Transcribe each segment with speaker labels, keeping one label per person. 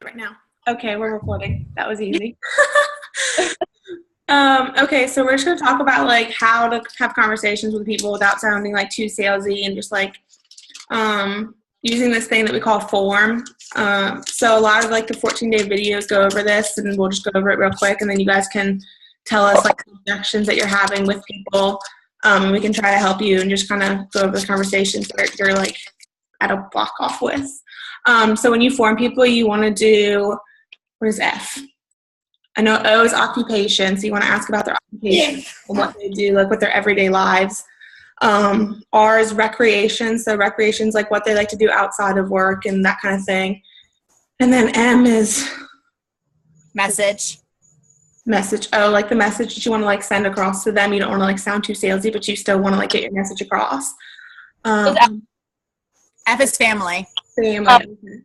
Speaker 1: Right now. Okay, we're recording. That was easy. Okay, so we're just going to talk about like how to have conversations with people without sounding like too salesy and just like using this thing that we call form. So a lot of like the 14-day videos go over this, and we'll just go over it real quick, and then you guys can tell us like the objections that you're having with people, and we can try to help you and just kind of go over the conversations that you're like at a block off with. So when you form people, you want to do, what is F? I know O is occupation, so you want to ask about their occupation and what they do, like with their everyday lives. R is recreation, so recreation is like what they like to do outside of work and that kind of thing. And then M is
Speaker 2: message.
Speaker 1: Oh, like the message that you want to like send across to them. You don't want to like sound too salesy, but you still want to like get your message across.
Speaker 2: F is family.
Speaker 1: Family.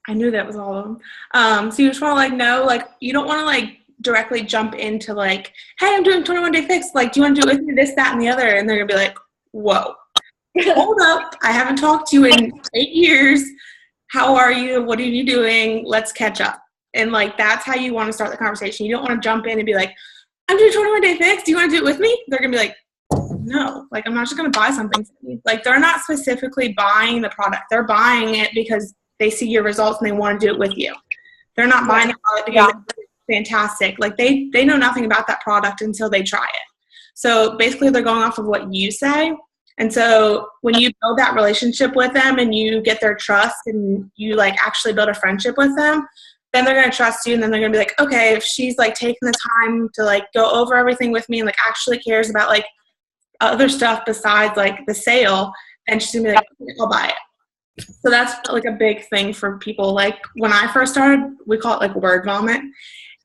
Speaker 1: I knew that was all of them. So you just want to like know, like you don't want to like directly jump into like, hey, I'm doing 21-day fix. Like, do you want to do it with me, this, that, and the other? And they're gonna be like, whoa, hold up. I haven't talked to you in 8 years. How are you? What are you doing? Let's catch up. And like that's how you want to start the conversation. You don't want to jump in and be like, I'm doing 21-day fix. Do you want to do it with me? They're gonna be like, no, like I'm not just gonna buy something from you. Like they're not specifically buying the product. They're buying it because they see your results and they want to do it with you. They're not buying the product because it's fantastic. Like they know nothing about that product until they try it. So basically they're going off of what you say. And so when you build that relationship with them and you get their trust and you like actually build a friendship with them, then they're going to trust you. And then they're going to be like, okay, if she's like taking the time to like go over everything with me and like actually cares about like other stuff besides like the sale, then she's going to be like, okay, I'll buy it. So that's like a big thing for people. Like when I first started, we call it like word vomit.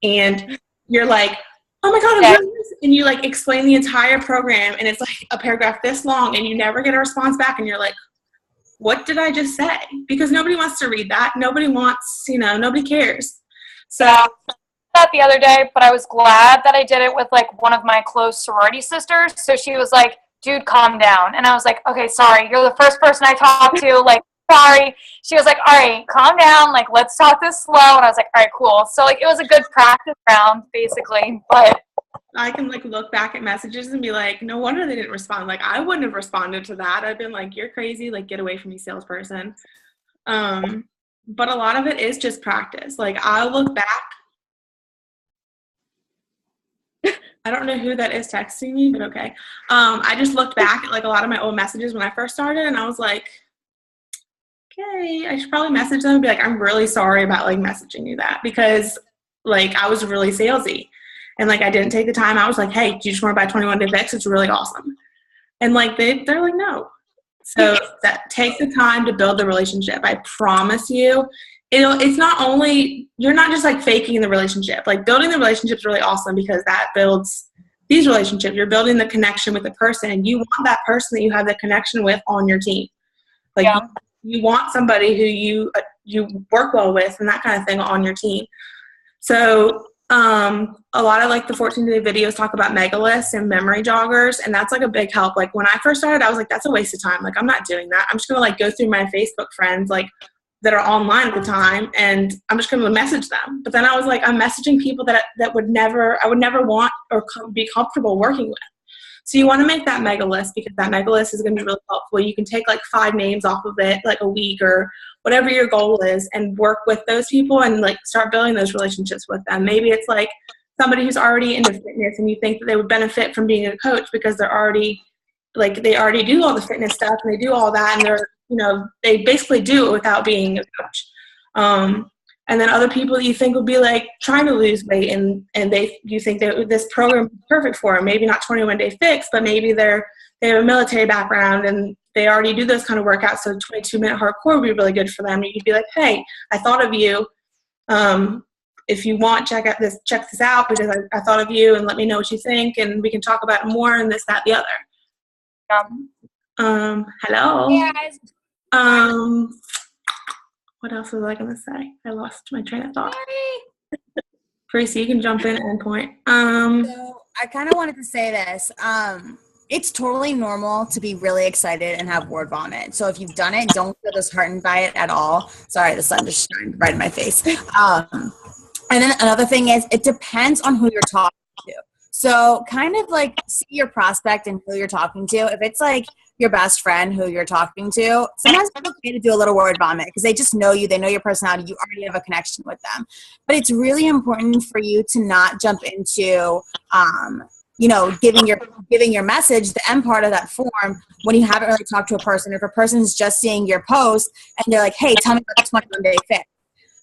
Speaker 1: And you're like, oh my God, I'm doing this. And you like explain the entire program and it's like a paragraph this long and you never get a response back. And you're like, what did I just say? Because nobody wants to read that. Nobody wants, nobody cares. So
Speaker 3: that the other day, but I was glad that I did it with like one of my close sorority sisters. So she was like, dude, calm down. And I was like, okay, sorry. You're the first person I talked to. Like, sorry. She was like, all right, calm down. Like, let's talk this slow. And I was like, all right, cool. So, like, it was a good practice round, basically. But
Speaker 1: I can, like, look back at messages and be like, no wonder they didn't respond. Like, I wouldn't have responded to that. I've been like, you're crazy. Like, get away from me, salesperson. But a lot of it is just practice. Like, I'll look back. I don't know who that is texting me, but okay. I just looked back at, like, a lot of my old messages when I first started, and I was like, okay, I should probably message them and be like, I'm really sorry about like messaging you that because like I was really salesy and like I didn't take the time. I was like, hey, do you just want to buy 21-day fix? It's really awesome. And like they're like, no. So that take the time to build the relationship. I promise you, it's not only, you're not just like faking the relationship. Like building the relationship is really awesome because that builds these relationships. You're building the connection with the person and you want that person that you have the connection with on your team. Like you want somebody who you work well with and that kind of thing on your team. So a lot of like the 14-day videos talk about mega lists and memory joggers, and that's like a big help. Like when I first started, I was like, that's a waste of time. Like I'm not doing that. I'm just gonna like go through my Facebook friends like that are online at the time, and I'm just gonna message them. But then I was like, I'm messaging people that I would never want or be comfortable working with. So you want to make that mega list because that mega list is going to be really helpful. You can take like 5 names off of it, like a week or whatever your goal is, and work with those people and like start building those relationships with them. Maybe it's like somebody who's already into fitness and you think that they would benefit from being a coach because they're already like, they already do all the fitness stuff and they do all that and they're, they basically do it without being a coach. And then other people that you think would be like trying to lose weight and you think that this program is perfect for them. Maybe not 21-day fix, but maybe they have a military background and they already do those kind of workouts. So 22-minute hardcore would be really good for them. You could be like, hey, I thought of you. If you want, check this out because I thought of you and let me know what you think and we can talk about it more and this, that, the other. Hello.
Speaker 2: Hey guys.
Speaker 1: What else was I going to say? I lost my train of thought. Tracy, you can jump in at any point.
Speaker 2: So I kind of wanted to say this. It's totally normal to be really excited and have word vomit. So if you've done it, don't feel disheartened by it at all. Sorry, the sun just shined right in my face. And then another thing is it depends on who you're talking to. So kind of like see your prospect and who you're talking to. If it's like your best friend who you're talking to, sometimes it's okay to do a little word vomit because they just know you. They know your personality. You already have a connection with them. But it's really important for you to not jump into giving your message, the end part of that form, when you haven't really talked to a person. If a person's just seeing your post and they're like, hey, tell me about the 21-day fix.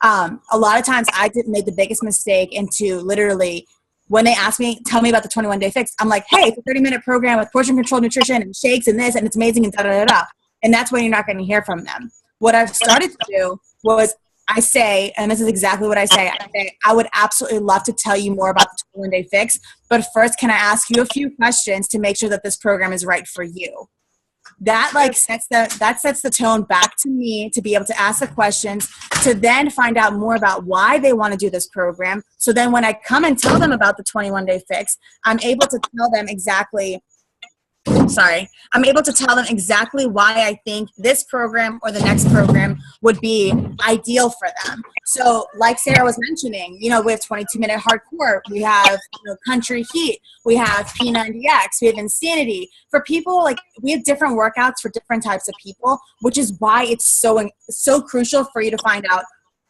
Speaker 2: A lot of times I made the biggest mistake into literally when they ask me, tell me about the 21-day fix, I'm like, hey, it's a 30-minute program with portion controlled nutrition and shakes and this, and it's amazing and da-da-da-da. And that's when you're not going to hear from them. What I've started to do was I say, and this is exactly what I say, I would absolutely love to tell you more about the 21-day fix, but first, can I ask you a few questions to make sure that this program is right for you? That sets the tone back to me to be able to ask the questions, to then find out more about why they want to do this program. So then when I come and tell them about the 21-day fix, I'm able to tell them exactly why I think this program or the next program would be ideal for them. So like Sarah was mentioning, we have 22-minute hardcore, we have country heat, we have P90X, we have insanity. For people, we have different workouts for different types of people, which is why it's so crucial for you to find out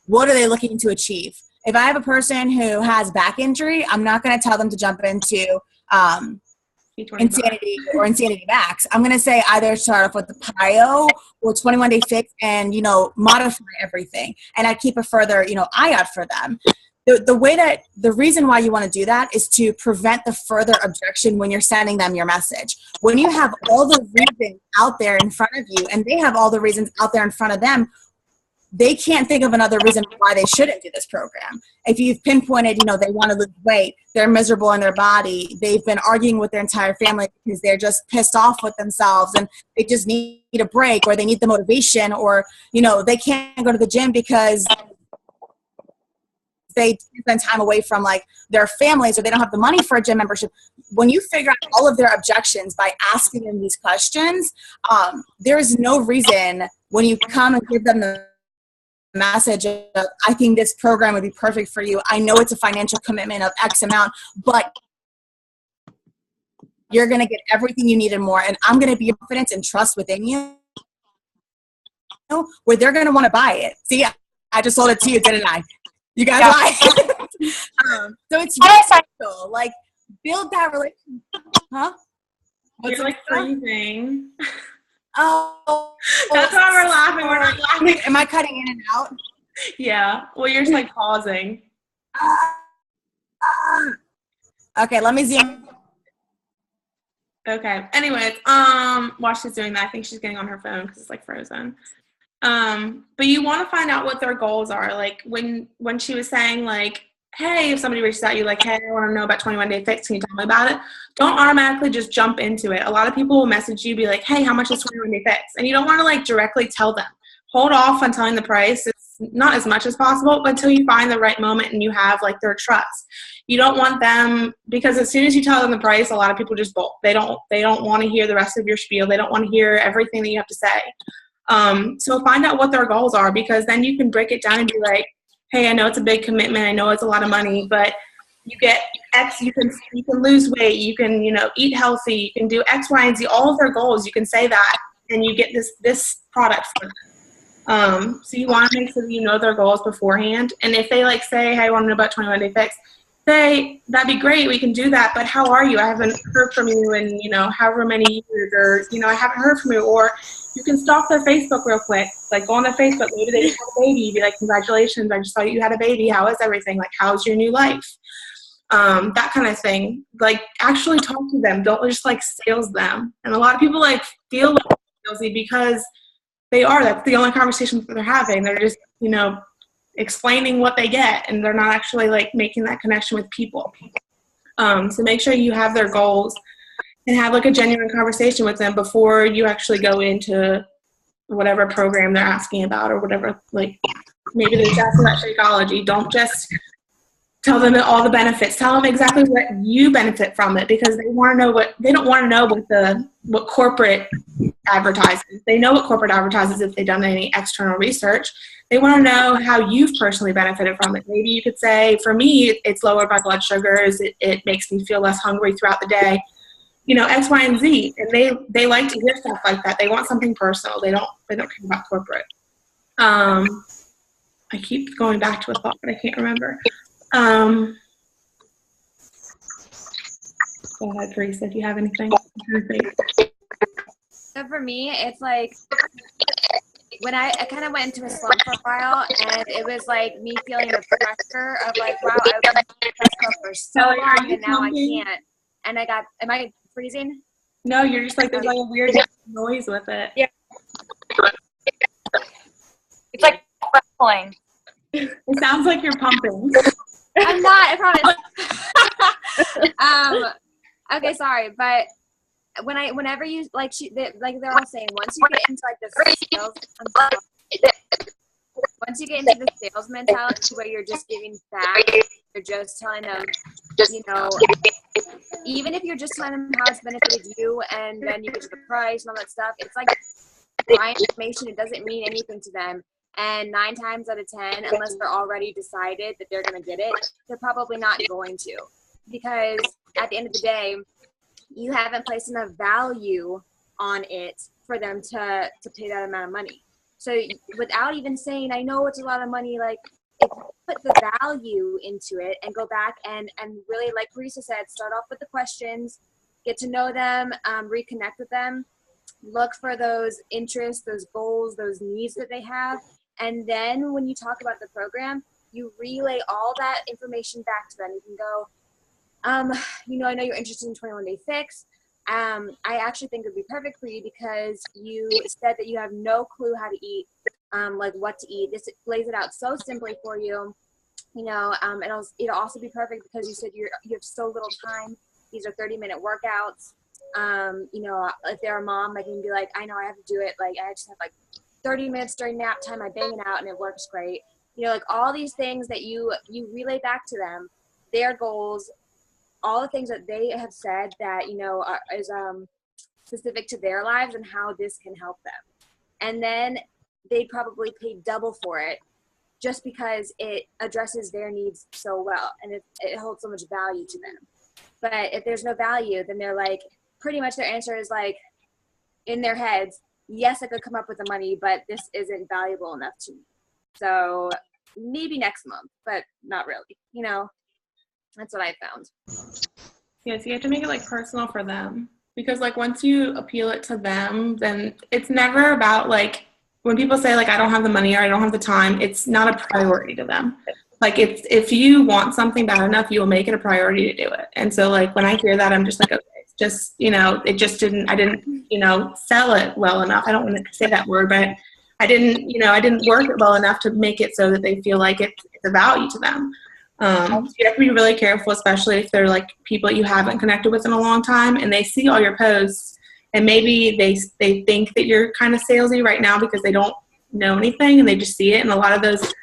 Speaker 2: what are they looking to achieve. If I have a person who has back injury, I'm not going to tell them to jump into Insanity or Insanity Max. I'm going to say either start off with the PIO or 21-day fix and, modify everything. And I keep a further, eye out for them. The reason why you want to do that is to prevent the further objection when you're sending them your message. When you have all the reasons out there in front of you and they have all the reasons out there in front of them, they can't think of another reason why they shouldn't do this program. If you've pinpointed, they want to lose weight, they're miserable in their body, they've been arguing with their entire family because they're just pissed off with themselves and they just need a break, or they need the motivation, or, they can't go to the gym because they spend time away from their families, or they don't have the money for a gym membership. When you figure out all of their objections by asking them these questions, there is no reason when you come and give them the message of, I think this program would be perfect for you. I know it's a financial commitment of X amount, but you're going to get everything you need and more. And I'm going to be confident and trust within you where they're going to want to buy it. See, I just sold it to you, didn't I? You guys buy it. So it's special. Build that relationship. Huh?
Speaker 1: What's You're freezing.
Speaker 2: Oh,
Speaker 1: that's why we're laughing. We're not laughing.
Speaker 2: Am I cutting in and out?
Speaker 1: Yeah. Well, you're just pausing.
Speaker 2: Okay, let me zoom.
Speaker 1: Okay. Anyways, while she's doing that, I think she's getting on her phone because it's frozen. But you want to find out what their goals are. When she was saying hey, if somebody reaches out to you hey, I want to know about 21-day fix, can you tell me about it? Don't automatically just jump into it. A lot of people will message you, be like, hey, how much is 21-day fix? And you don't want to directly tell them. Hold off on telling the price. It's not as much as possible, but until you find the right moment and you have their trust. You don't want them, because as soon as you tell them the price, a lot of people just bolt. They don't want to hear the rest of your spiel. They don't want to hear everything that you have to say. So find out what their goals are, because then you can break it down and be like, hey, I know it's a big commitment. I know it's a lot of money, but you get X, you can lose weight, you can, eat healthy, you can do X, Y, and Z, all of their goals. You can say that and you get this product for them. So you want to make sure that you know their goals beforehand. And if they say, hey, I want to know about 21-day fix, say, that'd be great, we can do that, but how are you? I haven't heard from you in, however many years, or, I haven't heard from you. Or you can stalk their Facebook real quick. Go on their Facebook. Maybe they just had a baby. Be like, congratulations, I just saw you had a baby. How is everything? How's your new life? That kind of thing. Actually talk to them. Don't just sales them. And a lot of people feel salesy because they are. That's the only conversation that they're having. They're just, explaining what they get, and they're not actually making that connection with people. So make sure you have their goals and have a genuine conversation with them before you actually go into whatever program they're asking about, or whatever. Maybe they're asking about Shakeology. Don't just Tell them all the benefits. Tell them exactly what you benefit from it, because they don't want to know what corporate advertises. They know what corporate advertises if they've done any external research. They want to know how you've personally benefited from it. Maybe you could say, for me, it's lowered my blood sugars. It makes me feel less hungry throughout the day. X, Y, and Z. And they like to hear stuff like that. They want something personal. They don't care about corporate. I keep going back to a thought, but I can't remember. Go ahead, Teresa, do you have anything?
Speaker 4: So for me, it's like when I kind of went into a slump for a while, and it was like me feeling the pressure of like, wow, I've been pressed for so long, and now I can't. And am I freezing?
Speaker 1: No, you're just like, there's like a weird noise with it.
Speaker 3: Yeah. It's like crackling.
Speaker 1: It sounds like you're pumping.
Speaker 4: I'm not, I promise. Okay, sorry, but whenever you like they're all saying, once you get into like the sales, once you get into the sales mentality where you're just giving back, you're just telling them, even if you're just telling them how it's benefited you, and then you get to the price and all that stuff, it's like buying information. It doesn't mean anything to them. And 9 times out of 10, unless they're already decided that they're going to get it, they're probably not going to. Because at the end of the day, you haven't placed enough value on it for them to pay that amount of money. So without even saying, I know it's a lot of money, like if you put the value into it and go back and really, like Teresa said, start off with the questions, get to know them, reconnect with them, look for those interests, those goals, those needs that they have. And then when you talk about the program, you relay all that information back to them. You can go, I know you're interested in 21-Day Fix. I actually think it would be perfect for you because you said that you have no clue how to eat, like what to eat. This lays it out so simply for you. It'll also be perfect because you said you have so little time. These are 30-minute workouts. If they're a mom, I can be like, I know I have to do it. Like I just have like 30 minutes during nap time. I bang it out and it works great. Like all these things that you relay back to them, their goals, all the things that they have said that, is specific to their lives and how this can help them. And then they probably pay double for it just because it addresses their needs so well and it holds so much value to them. But if there's no value, then they're like, pretty much their answer is like, in their heads, yes, I could come up with the money, but this isn't valuable enough to me. So maybe next month, but not really, That's what I found.
Speaker 1: Yeah, so you have to make it like personal for them, because like once you appeal it to them, then it's never about like when people say like I don't have the money or I don't have the time, it's not a priority to them. Like if you want something bad enough, you will make it a priority to do it. And so like when I hear that, I'm just like, okay, it's just I didn't sell it well enough. I don't want to say that word, but I didn't work it well enough to make it so that they feel like it's a value to them. So you have to be really careful, especially if they're like people you haven't connected with in a long time and they see all your posts and maybe they think that you're kind of salesy right now because they don't know anything and they just see it. And a lot of those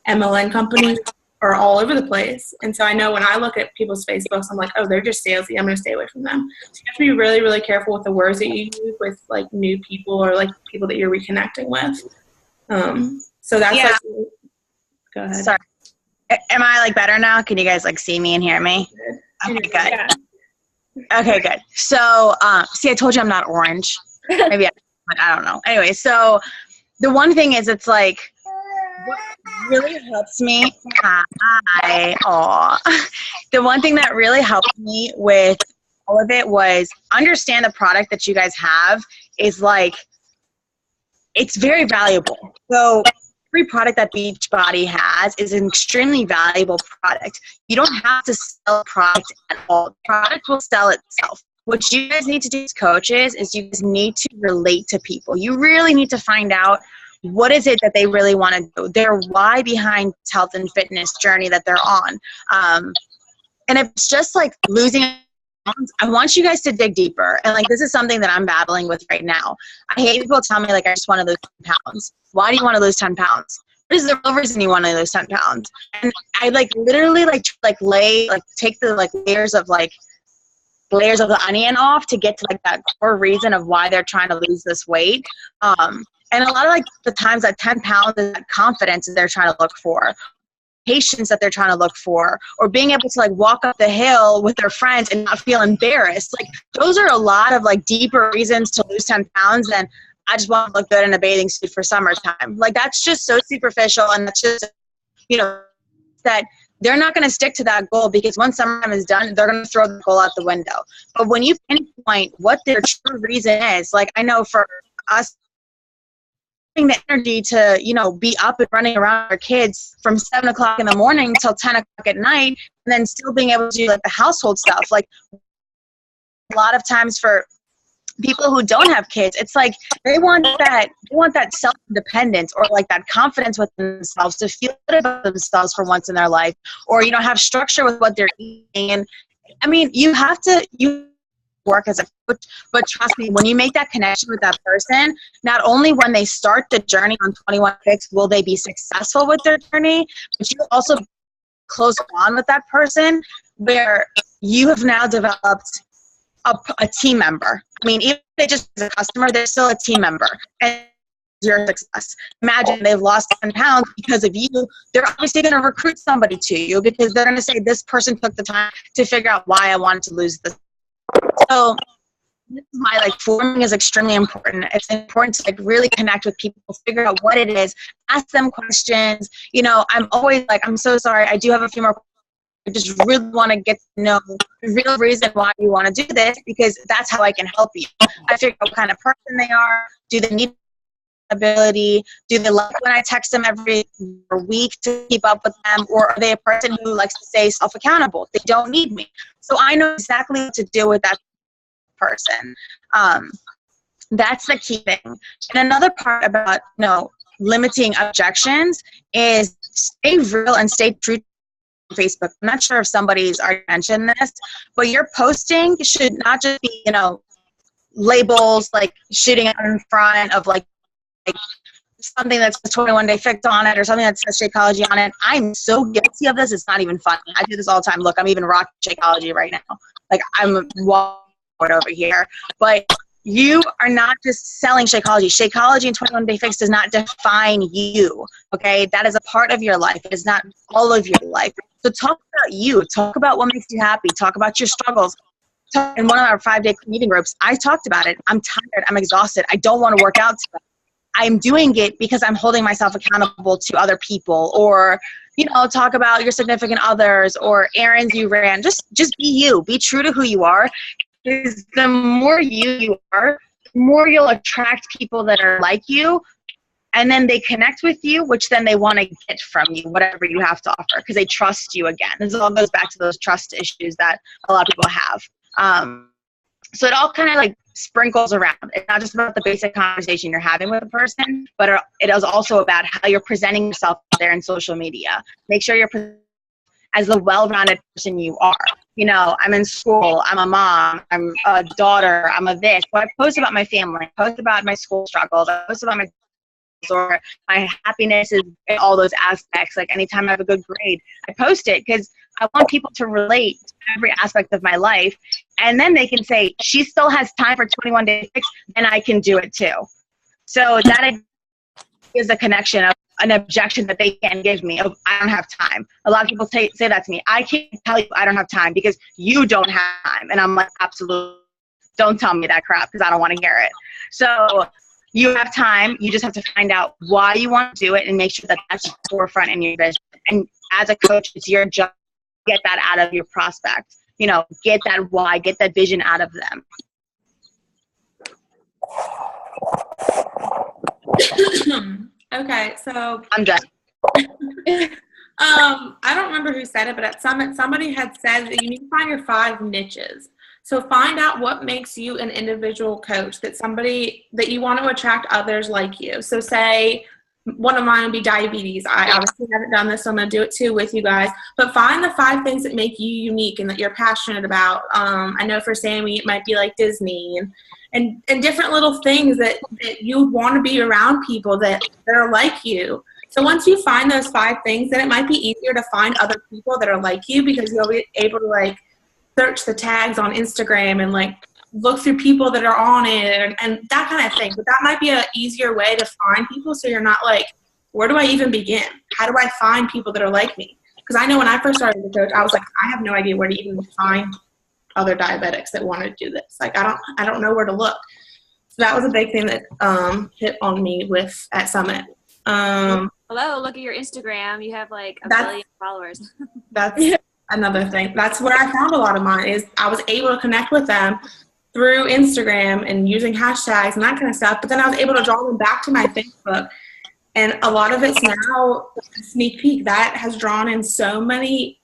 Speaker 1: MLM companies are all over the place. And so I know when I look at people's Facebooks, I'm like, oh, they're just salesy. I'm going to stay away from them. So you have to be really, really careful with the words that you use with like new people or like people that you're reconnecting with. So that's like, go ahead.
Speaker 5: Sorry. Am I like better now? Can you guys like see me and hear me? Okay, good.
Speaker 1: Yeah.
Speaker 5: Okay, good. So, see, I told you I'm not orange. Maybe I don't know. Anyway, so the one thing is it's like what really helps me. The one thing that really helped me with all of it was understand the product that you guys have is like, it's very valuable. So every product that Beachbody has is an extremely valuable product. You don't have to sell a product at all. The product will sell itself. What you guys need to do as coaches is you guys need to relate to people. You really need to find out what is it that they really want to do, their why behind health and fitness journey that they're on. And if it's just like losing, I want you guys to dig deeper. And like, this is something that I'm battling with right now. I hate people tell me like, I just want to lose 10 pounds. Why do you want to lose 10 pounds? what is the real reason you want to lose 10 pounds? And I literally take the layers of the onion off to get to that core reason of why they're trying to lose this weight. And a lot of the times that 10 pounds is that confidence that they're trying to look for, patience that they're trying to look for, or being able to walk up the hill with their friends and not feel embarrassed. Those are a lot of deeper reasons to lose 10 pounds than I just want to look good in a bathing suit for summertime. That's just so superficial, and that's just, that they're not going to stick to that goal, because once summertime is done, they're going to throw the goal out the window. But when you pinpoint what their true reason is, I know for us, the energy to, be up and running around our kids from 7 o'clock in the morning till 10 o'clock at night, and then still being able to do the household stuff. A lot of times for people who don't have kids, it's they want that self-independence, or that confidence within themselves, to feel good about themselves for once in their life, or have structure with what they're eating. And I mean, you work as a coach, but trust me, when you make that connection with that person, not only when they start the journey on 21 Fix will they be successful with their journey, but you also close on with that person where you have now developed a team member. I mean, even if they just as a customer, they're still a team member, and your success. Imagine they've lost 10 pounds because of you. They're obviously going to recruit somebody to you, because they're going to say, this person took the time to figure out why I wanted to lose this. So my forming is extremely important. It's important to really connect with people, figure out what it is, ask them questions. I'm always I'm so sorry, I do have a few more. I just really want to get to know the real reason why you want to do this, because that's how I can help you. I figure out what kind of person they are. Do they need ability? Do they like when I text them every week to keep up with them? Or are they a person who likes to stay self-accountable? They don't need me. So I know exactly what to do with that person. That's the key thing. And another part about limiting objections is stay real and stay true to Facebook. I'm not sure if somebody's already mentioned this, but your posting should not just be labels shooting out in front of something that's 21 Day Fix on it, or something that says Shakeology on it. I'm so guilty of this, it's not even funny. I do this all the time. Look, I'm even rocking Shakeology right now. I'm over here. But you are not just selling Shakeology. Shakeology and 21 Day Fix does not define you, okay? That is a part of your life. It is not all of your life. So talk about you. Talk about what makes you happy. Talk about your struggles. In one of our 5-day meeting groups, I talked about it. I'm tired. I'm exhausted. I don't want to work out today. I'm doing it because I'm holding myself accountable to other people, or, talk about your significant others or errands you ran. Just be you. Be true to who you are. Because the more you are, the more you'll attract people that are like you, and then they connect with you, which then they want to get from you, whatever you have to offer, because they trust you again. This all goes back to those trust issues that a lot of people have. So it all kind of sprinkles around. It's not just about the basic conversation you're having with a person, but it is also about how you're presenting yourself out there in social media. Make sure you're as the well-rounded person you are. I'm in school, I'm a mom, I'm a daughter, I'm a this. So I post about my family, I post about my school struggles, I post about my happiness is in all those aspects. Anytime I have a good grade, I post it because I want people to relate to every aspect of my life. And then they can say, she still has time for 21 Day Fix, and I can do it too. So that is a connection of an objection that they can give me of, I don't have time. A lot of people say that to me. I can't tell you I don't have time because you don't have time. And I'm absolutely, don't tell me that crap, because I don't want to hear it. So you have time. You just have to find out why you want to do it and make sure that that's forefront in your vision. And as a coach, it's your job to get that out of your prospect. Get that why, get that vision out of them.
Speaker 1: Okay, so
Speaker 5: I'm done.
Speaker 1: I don't remember who said it, but at Summit, somebody had said that you need to find your 5 niches. So find out what makes you an individual coach, that you want to attract others like you. So say one of mine would be diabetes. I obviously haven't done this, so I'm going to do it too with you guys. But find the 5 things that make you unique and that you're passionate about. I know for Sammy, it might be Disney and different little things that you want to be around people that are like you. So once you find those 5 things, then it might be easier to find other people that are like you, because you'll be able to like search the tags on Instagram and like look through people that are on it and that kind of thing. But that might be an easier way to find people, so you're not like, where do I even begin? How do I find people that are like me? Because I know when I first started to coach, I was like, I have no idea where to even find other diabetics that want to do this. Like, I don't know where to look. So that was a big thing that hit on me at Summit.
Speaker 4: Hello, look at your Instagram. You have like a billion followers.
Speaker 1: That's another thing. That's where I found a lot of mine, is I was able to connect with them through Instagram and using hashtags and that kind of stuff. But then I was able to draw them back to my Facebook. And a lot of it's now a sneak peek that has drawn in so many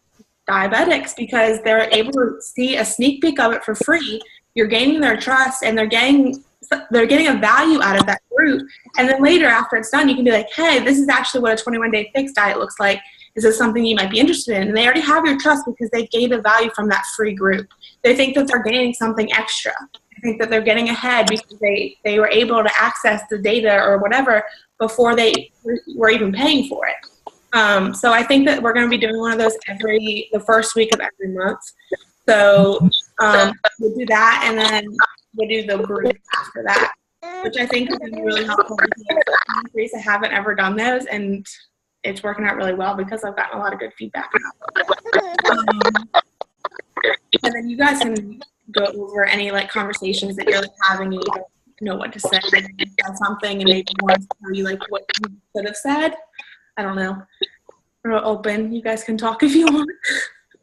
Speaker 1: diabetics, because they're able to see a sneak peek of it for free. You're gaining their trust, and they're getting a value out of that group. And then later, after it's done, you can be like, hey, this is actually what a 21-day fixed diet looks like. Is this something you might be interested in? And they already have your trust because they gained a value from that free group. They think that they're gaining something extra. They think that they're getting ahead because they were able to access the data or whatever before they were even paying for it. So I think that we're going to be doing one of those the first week of every month. So we'll do that, and then we'll do the group after that, which I think is going to be really helpful. Because I haven't ever done those, and it's working out really well because I've gotten a lot of good feedback. And then you guys can go over any like conversations that you're like having, and you don't know what to say. You said something, and maybe you want to tell you like what you could have said. I don't know. We're open. You guys can talk if you want.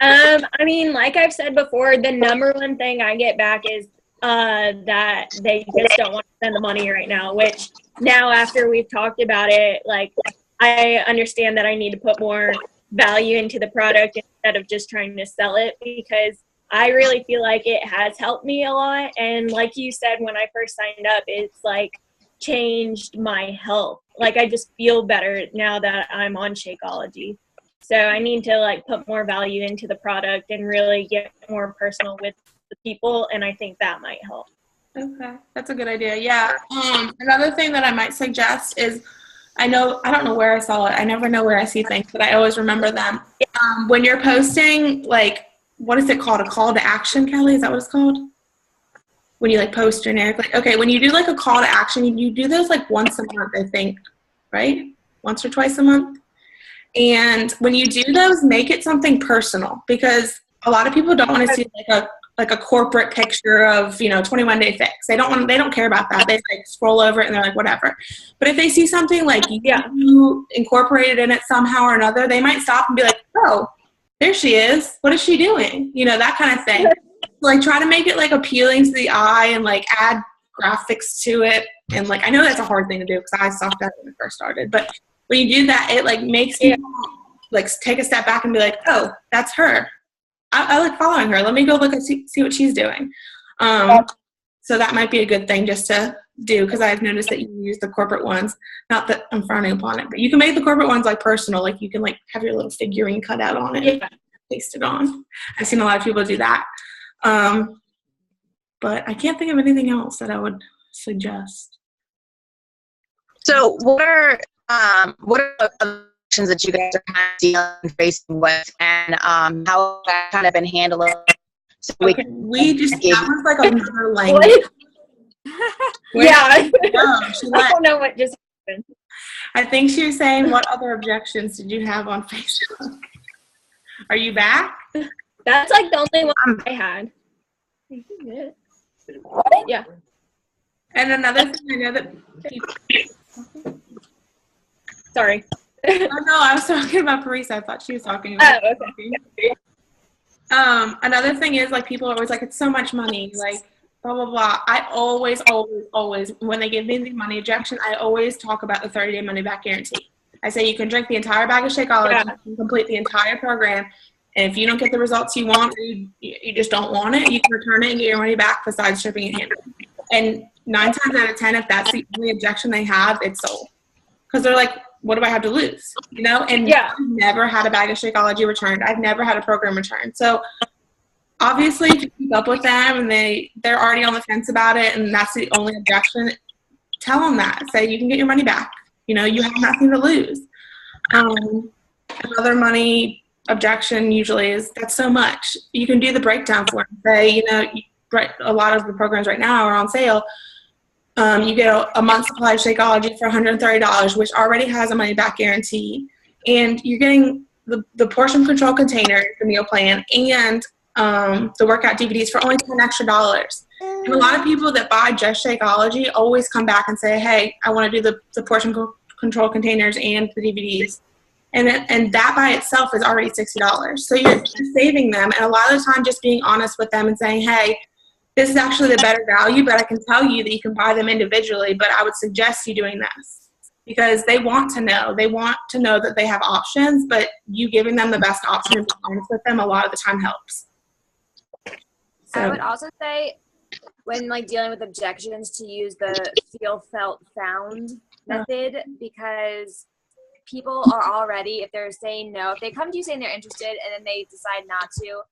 Speaker 6: I mean, like I've said before, the number one thing I get back is that they just don't want to spend the money right now, which now after we've talked about it, like, I understand that I need to put more value into the product instead of just trying to sell it, because I really feel like it has helped me a lot. And like you said, when I first signed up, it's like changed my health. Like, I just feel better now that I'm on Shakeology. So I need to like put more value into the product and really get more personal with the people. And I think that might help.
Speaker 1: Okay. That's a good idea. Yeah. Another thing that I might suggest is, I don't know where I saw it. I never know where I see things, but I always remember them. When you're posting, like, what is it called? A call to action, Kelly? Is that what it's called? When you like post generic, like, okay, when you do like a call to action, you do those like once a month, I think, right? Once or twice a month. And when you do those, make it something personal, because a lot of people don't want to see like a corporate picture of, 21-day fix. They don't care about that. They like scroll over it and they're like, whatever. But if they see something like you incorporated in it somehow or another, they might stop and be like, oh, there she is. What is she doing? That kind of thing. Like, try to make it like appealing to the eye and like add graphics to it. And like, I know that's a hard thing to do because I sucked at it when I first started. But when you do that, it like makes people like take a step back and be like, oh, that's her. I like following her. Let me go look and see what she's doing. So that might be a good thing just to do, because I've noticed that you use the corporate ones. Not that I'm frowning upon it, but you can make the corporate ones like personal. Like, you can like have your little figurine cut out on it and paste it on. I've seen a lot of people do that. But I can't think of anything else that I would suggest.
Speaker 5: So what are the questions that you guys are kind of dealing facing with, and how that kind of been handled? So
Speaker 1: we just that was like another language.
Speaker 6: I
Speaker 1: I
Speaker 6: don't know what just happened.
Speaker 1: I think she was saying, what other objections did you have on Facebook? Are you back?
Speaker 6: That's like the only one I had. Yeah.
Speaker 1: And another thing, I know that people...
Speaker 6: Sorry.
Speaker 1: Oh, no, I was talking about Parisa. I thought she was talking about
Speaker 6: okay.
Speaker 1: Another thing is, like, people are always like, it's so much money, like, blah, blah, blah. I always, when they give me the money objection, I always talk about the 30-day money-back guarantee. I say you can drink the entire bag of Shakeology, you can complete the entire program, and if you don't get the results you want, or you just don't want it, you can return it and get your money back besides shipping and handling. And 9 times out of 10, if that's the only objection they have, it's sold. Because they're like, what do I have to lose? And I've never had a bag of Shakeology returned. I've never had a program returned. So obviously, if you keep up with them and they're already on the fence about it and that's the only objection, tell them that. Say you can get your money back. You have nothing to lose. Another money objection usually is that's so much. You can do the breakdown for them. Say, a lot of the programs right now are on sale. You get a month's supply of Shakeology for $130, which already has a money back guarantee, and you're getting the portion control container, the meal plan, and the workout DVDs for only $10 extra. And a lot of people that buy just Shakeology always come back and say, hey, I want to do the portion control containers and the DVDs. And that by itself is already $60. So you're saving them. And a lot of the time just being honest with them and saying, hey, this is actually the better value, but I can tell you that you can buy them individually, but I would suggest you doing this. Because they want to know. They want to know that they have options, but you giving them the best option and being honest with them a lot of the time helps. So.
Speaker 4: I would also say when dealing with objections to use the feel, felt, found method, because people are already, if they're saying no, if they come to you saying they're interested and then they decide not to,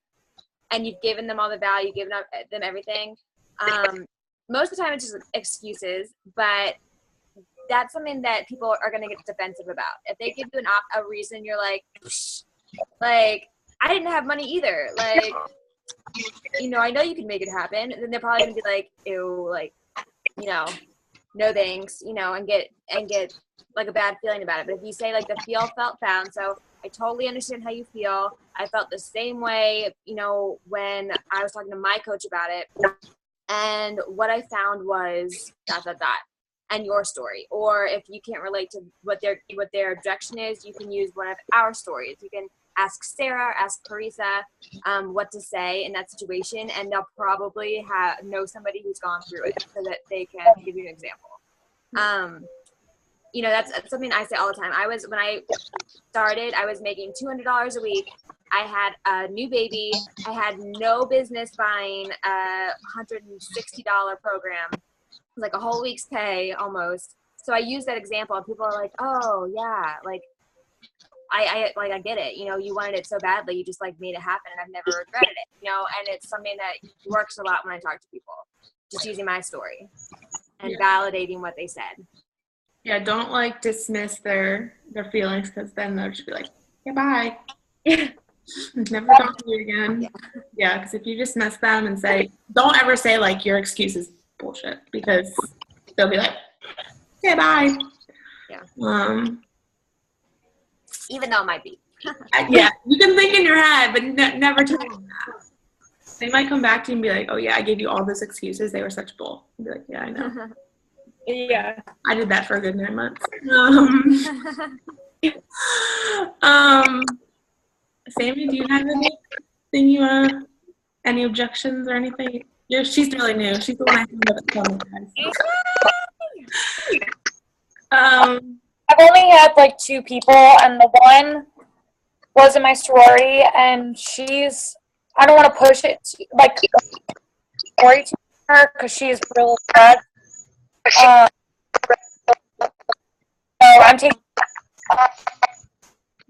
Speaker 4: and you've given them all the value, given them everything, most of the time it's just excuses, but that's something that people are going to get defensive about. If they give you a reason, you're like, I didn't have money either. I know you can make it happen. And then they're probably going to be like, ew, no thanks, and get a bad feeling about it. But if you say the feel, felt, found, so I totally understand how you feel. I felt the same way, when I was talking to my coach about it. And what I found was ... and your story. Or if you can't relate to what their objection is, you can use one of our stories. You can ask Sarah, ask Carissa what to say in that situation, and they'll probably know somebody who's gone through it so that they can give you an example. That's something I say all the time. When I started, I was making $200 a week. I had a new baby. I had no business buying a $160 program. Like a whole week's pay almost. So I use that example and people are like, oh yeah, I get it. You wanted it so badly, you just made it happen, and I've never regretted it. And it's something that works a lot when I talk to people, just using my story and validating what they said.
Speaker 1: Yeah, don't dismiss their feelings, because then they'll just be like, yeah, bye. Never talk to you again. Yeah, because if you dismiss them and say, don't ever say your excuse is bullshit, because they'll be like, okay, bye.
Speaker 4: Yeah. Even though it might be.
Speaker 1: Yeah, you can think in your head, but never tell them that. They might come back to you and be like, oh yeah, I gave you all those excuses. They were such bull. I'd be like, yeah, I know.
Speaker 6: Yeah.
Speaker 1: I did that for a good 9 months. Sammy, do you have anything any objections or anything? She's really new. She's the one I found up at
Speaker 3: I've only had 2 people, and the one was in my sorority, and I don't want to push it story to her because she's really bad. So I'm taking.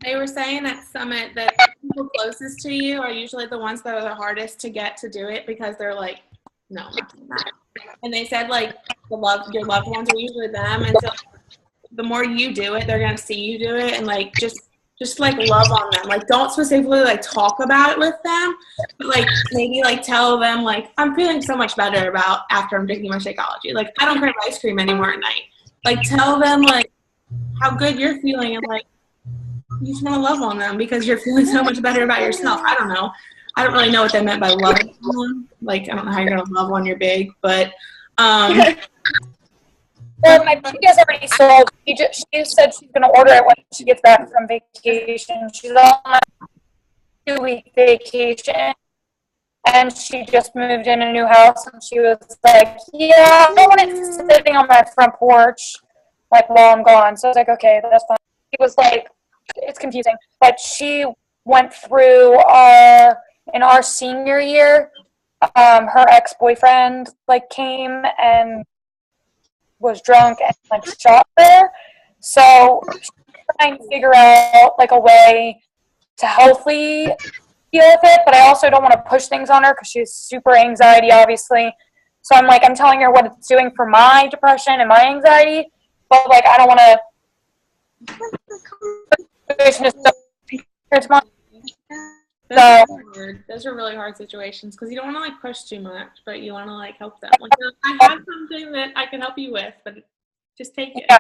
Speaker 1: They were saying at Summit that the people closest to you are usually the ones that are the hardest to get to do it, because they're like, no, I'm not doing that. And they said your loved ones are usually them, and so the more you do it, they're gonna see you do it, and just love on them. Don't specifically talk about it with them, but maybe tell them I'm feeling so much better about after I'm drinking my Shakeology. I don't crave ice cream anymore at night. Tell them how good you're feeling, and you just want to love on them because you're feeling so much better about yourself. I don't know. I don't really know what they meant by loving on them. I don't know how you're gonna love on your big, but
Speaker 3: well, my baby has already sold. She said she's going to order it when she gets back from vacation. She's on a 2-week vacation, and she just moved in a new house, and she was like, yeah, I want it sitting on my front porch, while I'm gone. So I was like, okay, that's fine. She was like, it's confusing. But she went through in our senior year, her ex-boyfriend, came and was drunk and shot her. So she's trying to figure out a way to healthily deal with it, but I also don't want to push things on her because she's super anxiety, obviously. So I'm telling her what it's doing for my depression and my anxiety, but I don't want to situation is so it's my
Speaker 1: Those are really hard situations because you don't want to like push too much, but you want to like help them. Like, I have something that I can help you with, but just take it.
Speaker 3: Yeah.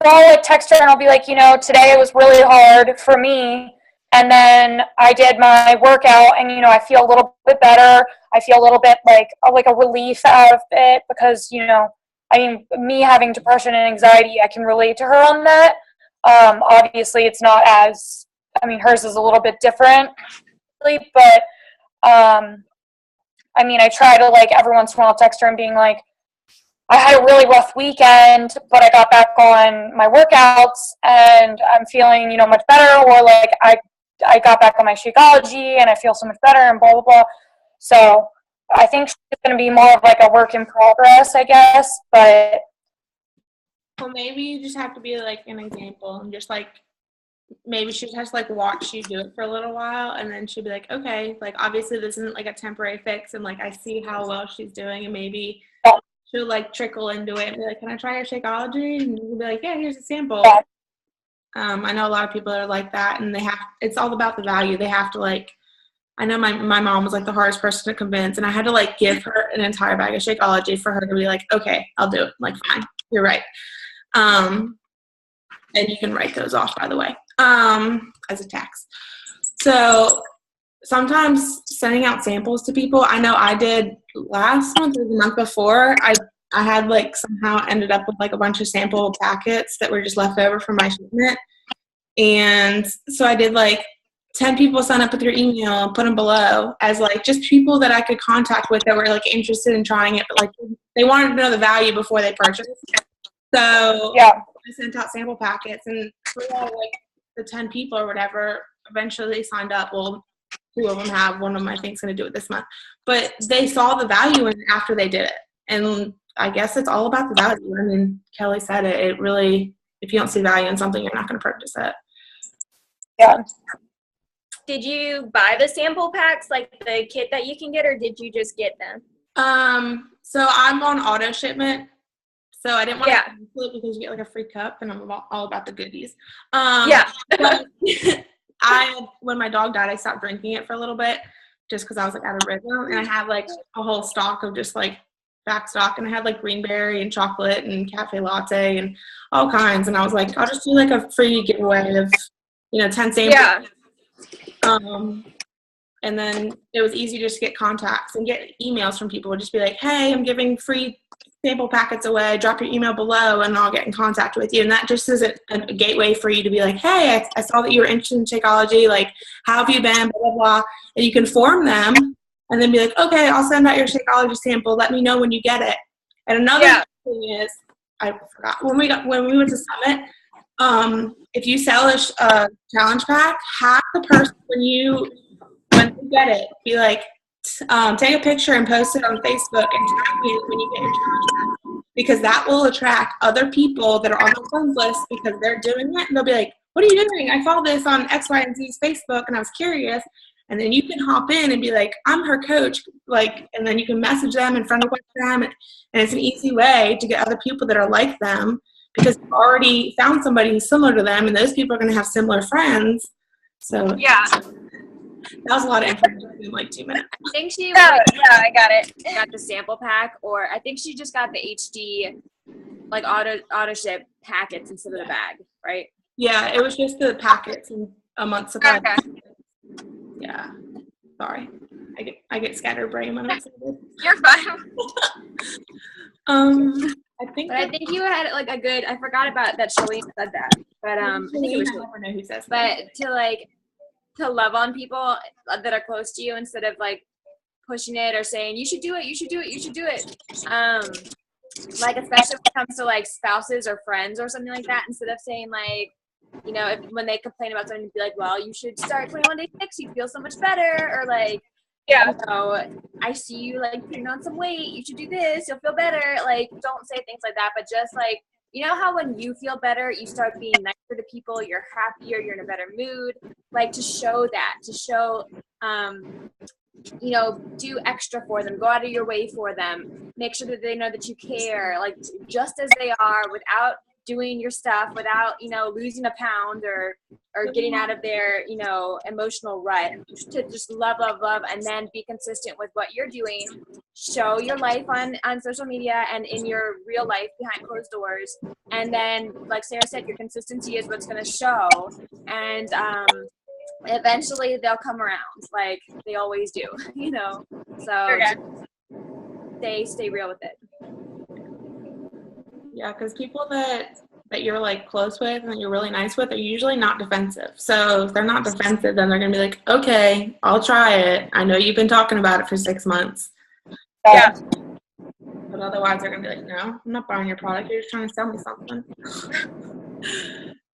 Speaker 3: So I'll like text her and I'll be like, today it was really hard for me. And then I did my workout and, I feel a little bit better. I feel a little bit like a relief out of it because, me having depression and anxiety, I can relate to her on that. Obviously it's not as, hers is a little bit different, but, I try to like every once in a while text her and being like, I had a really rough weekend, but I got back on my workouts and I'm feeling, much better, or like I got back on my Shakeology and I feel so much better and blah, blah, blah. So I think she's going to be more of like a work in progress, I guess, but.
Speaker 1: Well, maybe you just have to be like an example and just like, maybe she just has to like watch you do it for a little while and then she'll be like, okay, like obviously this isn't like a temporary fix and like I see how well she's doing and maybe she'll like trickle into it and be like, can I try your Shakeology? And you'll be like, yeah, here's a sample. I know a lot of people are like that and it's all about the value. They have to like, I know my mom was like the hardest person to convince and I had to like give her an entire bag of Shakeology for her to be like, okay, I'll do it. I'm like, fine, you're right. And you can write those off, by the way, as a tax. So sometimes sending out samples to people, I know I did last month or the month before, I had like somehow ended up with like a bunch of sample packets that were just left over from my shipment. And so I did like 10 people sign up with your email and put them below as like just people that I could contact with that were like interested in trying it, but like they wanted to know the value before they purchased. So yeah, I sent out sample packets and like the 10 people or whatever eventually signed up. Well, 2 of them have, one of them I think is going to do it this month, but they saw the value in it after they did it. And I guess it's all about the value. Kelly said it. It really, if you don't see value in something, you're not going to purchase it.
Speaker 3: Yeah.
Speaker 6: Did you buy the sample packs, like the kit that you can get, or did you just get them?
Speaker 1: So I'm on auto shipment. So I didn't want to cancel it because you get like a free cup, and I'm all about the goodies. When my dog died, I stopped drinking it for a little bit just because I was like out of rhythm, and I had like a whole stock of just like back stock, and I had like green berry and chocolate and cafe latte and all kinds, and I was like, I'll just do like a free giveaway of 10 samples. Yeah. And then it was easy just to get contacts and get emails from people. Would just be like, hey, I'm giving free sample packets away. Drop your email below and I'll get in contact with you. And that just is a gateway for you to be like, hey, I saw that you were interested in Shakeology. Like, how have you been? Blah, blah, blah. And you can form them and then be like, okay, I'll send out your Shakeology sample. Let me know when you get it. And another thing is, I forgot, when we went to Summit, if you sell a challenge pack, have the person when you get it, be like, take a picture and post it on Facebook and tag me when you get your challenge pack, because that will attract other people that are on the friends list because they're doing it, and they'll be like, what are you doing? I saw this on X, Y, and Z's Facebook and I was curious. And then you can hop in and be like, I'm her coach, and then you can message them and friend request them, and it's an easy way to get other people that are like them, because you've already found somebody who's similar to them, and those people are going to have similar friends. So yeah, that was a lot of information in like 2 minutes.
Speaker 4: I think she
Speaker 3: I got it.
Speaker 4: Got the sample pack, or I think she just got the HD like auto ship packets instead of the bag, right?
Speaker 1: Yeah, it was just the packets and a month's supply.
Speaker 3: Okay.
Speaker 1: Yeah, sorry, I get scatterbrained when I'm excited.
Speaker 3: You're fine.
Speaker 1: I think
Speaker 4: you had like a good. I forgot about that. Shalene said that, but I think it was.
Speaker 1: I never know who says
Speaker 4: that. But to love on people that are close to you instead of like pushing it or saying you should do it, you should do it, you should do it. Like especially when it comes to like spouses or friends or something like that, instead of saying like, when they complain about something, be like, well, you should start 21 Day Fix, you feel so much better, or like, I see you like putting on some weight, you should do this, you'll feel better. Like, don't say things like that, but just like, how when you feel better, you start being nicer to people, you're happier, you're in a better mood, like to show, do extra for them, go out of your way for them, make sure that they know that you care, like just as they are, without doing your stuff, without losing a pound or or getting out of their, you know, emotional rut, to just love, and then be consistent with what you're doing. Show your life on social media and in your real life behind closed doors. And then, like Sarah said, your consistency is what's going to show. And eventually they'll come around, like they always do, you know. So stay real with it.
Speaker 1: Yeah, because people that you're like close with and that you're really nice with are usually not defensive. So if they're not defensive, then they're gonna be like, okay, I'll try it. I know you've been talking about it for 6 months.
Speaker 5: Yeah.
Speaker 1: But otherwise they're gonna be like, no, I'm not buying your product. You're just trying to sell me something.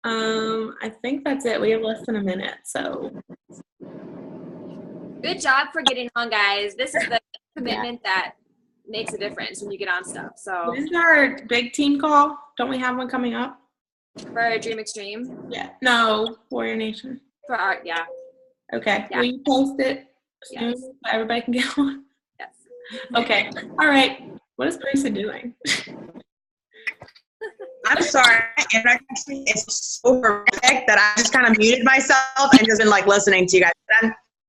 Speaker 1: I think that's it. We have less than a minute, so.
Speaker 4: Good job for getting on, guys. This is the commitment that makes a difference when you get on stuff. So
Speaker 1: When's our big team call? Don't we have one coming up?
Speaker 4: for Dream Extreme,
Speaker 1: Yeah. No, Warrior Nation.
Speaker 4: for art, yeah.
Speaker 1: Okay.
Speaker 4: Yeah.
Speaker 1: Will you post it soon
Speaker 4: Yes.
Speaker 1: so everybody can get one?
Speaker 4: Yes.
Speaker 1: Okay. All right. What is Teresa doing?
Speaker 5: I'm sorry, my internet connection is so horrific that I just kind of muted myself and just been like listening to you guys.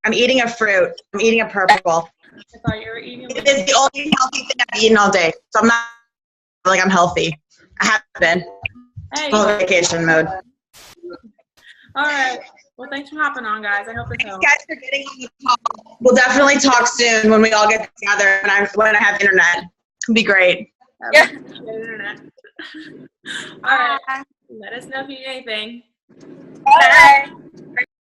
Speaker 5: I'm eating a fruit. I'm eating a purple.
Speaker 1: I thought you were eating.
Speaker 5: It is the only healthy thing I've eaten all day, so I'm not like I'm healthy. I have been.
Speaker 1: Hey.
Speaker 5: Full vacation mode.
Speaker 1: All right. Well, thanks for hopping on, guys. I hope this
Speaker 5: Thanks,
Speaker 1: helps.
Speaker 5: guys, for getting on the call. We'll definitely talk soon when we all get together when I have internet. It'll be great.
Speaker 1: Yeah. Good internet. All right. Let us know if you need anything.
Speaker 5: Bye.